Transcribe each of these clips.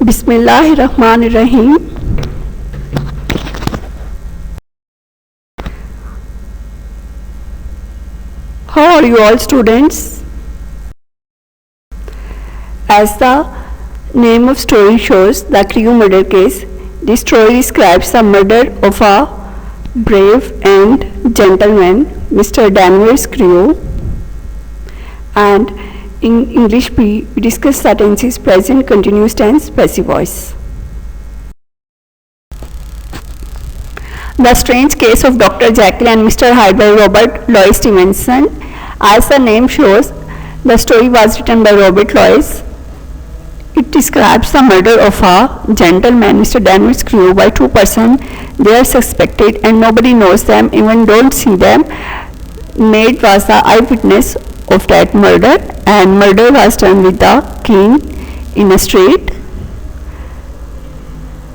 Bismillahirrahmanirrahim. How are you all, students? As the name of story shows, the Crewe murder case, this story describes the murder of a brave and gentleman, Mr. Danvers Crewe. And in English we discuss the tenses present, continuous tense, passive voice. The Strange Case of Dr. Jekyll and Mr. Hyde by Robert Louis Stevenson. As the name shows, the story was written by Robert Louis. It describes the murder of a gentleman, Mr. Danvers Crewe, by two persons. They are suspected and nobody knows them, even don't see them. Maid was the eyewitness of that murder, and murder was done with the cane in a street.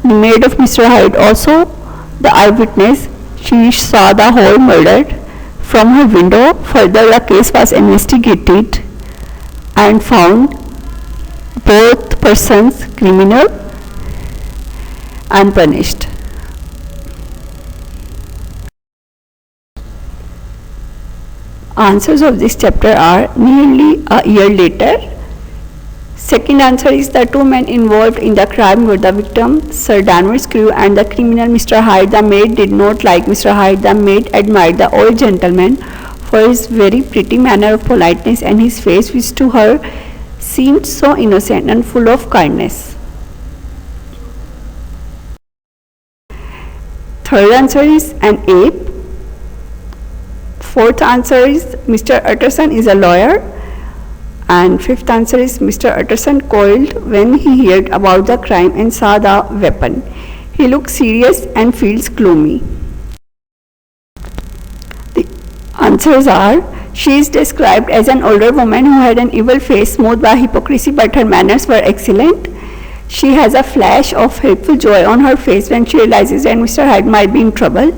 The maid of Mr. Hyde, also the eyewitness, she saw the whole murder from her window. Further, the case was investigated and found both persons criminal and punished. Answers of this chapter are nearly a year later. Second answer is the two men involved in the crime were the victim, Sir Danvers Crewe, and the criminal, Mr. Hyde. The maid did not like Mr. Hyde. The maid admired the old gentleman for his very pretty manner of politeness and his face, which to her seemed so innocent and full of kindness. Third answer is an ape. Fourth answer is Mr. Utterson is a lawyer. And fifth answer is Mr. Utterson coiled when he heard about the crime and saw the weapon. He looks serious and feels gloomy. The answers are: she is described as an older woman who had an evil face smoothed by hypocrisy, but her manners were excellent. She has a flash of helpful joy on her face when she realizes that Mr. Hyde might be in trouble.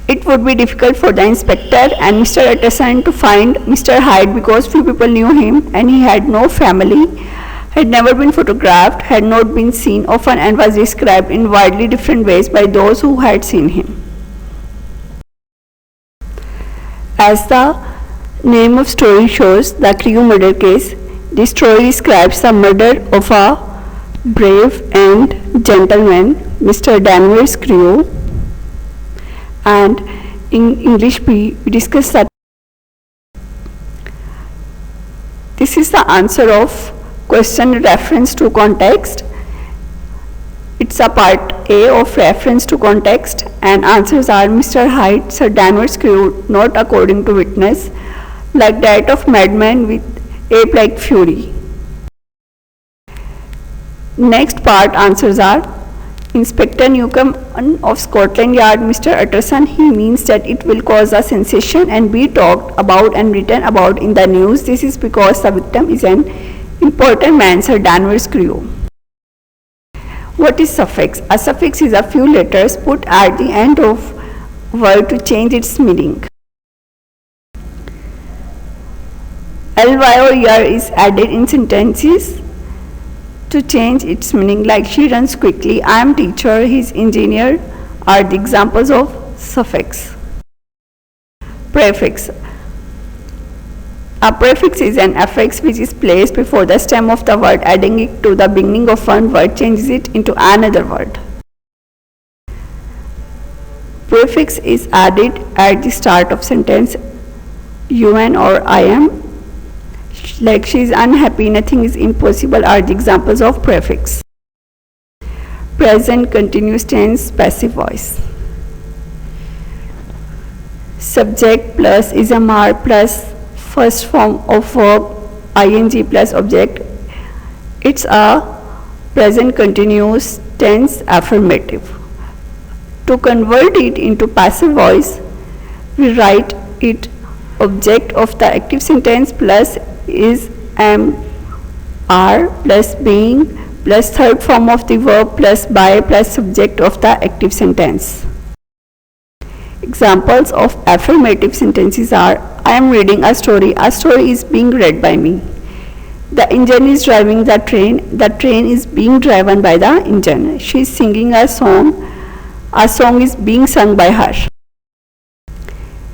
It would be difficult for the inspector and Mr. Utterson to find Mr. Hyde because few people knew him and he had no family, had never been photographed, had not been seen often, and was described in widely different ways by those who had seen him. As the name of story shows, the Crewe murder case, this story describes the murder of a brave and gentleman, Mr. Danvers Crewe. And in English we discuss that. This is the answer of question reference to context. It's a part A of reference to context, and answers are: Mr. Hyde, Sir Danvers Crewe, not according to witness, like that of madman with ape-like fury. Next part answers are: Inspector Newcomb of Scotland Yard, Mr. Utterson, he means that it will cause a sensation and be talked about and written about in the news. This is because the victim is an important man, Sir Danvers Crewe. What is suffix? A suffix is a few letters put at the end of word to change its meaning. ly or er is added in sentences to change its meaning, like she runs quickly, I am teacher, he is engineer, are the examples of suffix. Prefix. A prefix is an affix which is placed before the stem of the word. Adding it to the beginning of one word changes it into another word. Prefix is added at the start of sentence. un or I am, like she is unhappy, nothing is impossible, are the examples of prefix. Present continuous tense, passive voice. Subject plus is a mar plus first form of verb ing plus object. It's a present continuous tense affirmative. To convert it into passive voice, we write it object of the active sentence plus is am, are plus being plus third form of the verb plus by plus subject of the active sentence. Examples of affirmative sentences are: I am reading a story is being read by me. The engine is driving the train. The train is being driven by the engine. She is singing a song. A song is being sung by her.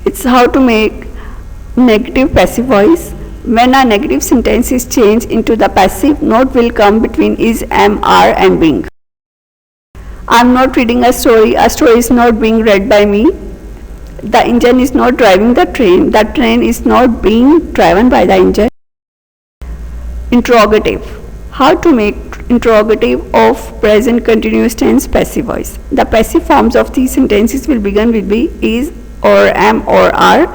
It's how to make negative passive voice. When a negative sentence is changed into the passive, note will come between is, am, are and being. I'm not reading a story. A story is not being read by me. The engine is not driving the train. The train is not being driven by the engine. Interrogative. How to make interrogative of present continuous tense passive voice. The passive forms of these sentences will begin with be, is, or, am, or, are.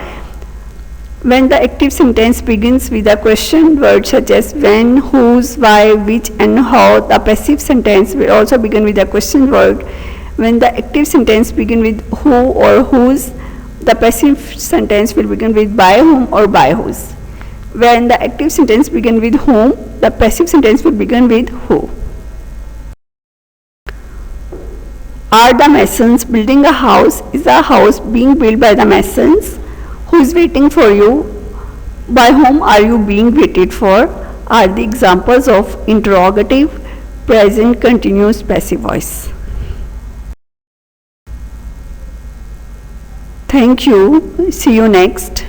When the active sentence begins with a question word such as when, whose, why, which and how, the passive sentence will also begin with a question word. When the active sentence begins with who or whose, the passive sentence will begin with by whom or by whose. When the active sentence begins with whom, the passive sentence will begin with who. Are the masons building a house? Is a house being built by the masons? Who is waiting for you? By whom are you being waited for? Are the examples of interrogative, present continuous passive voice. Thank you. See you next.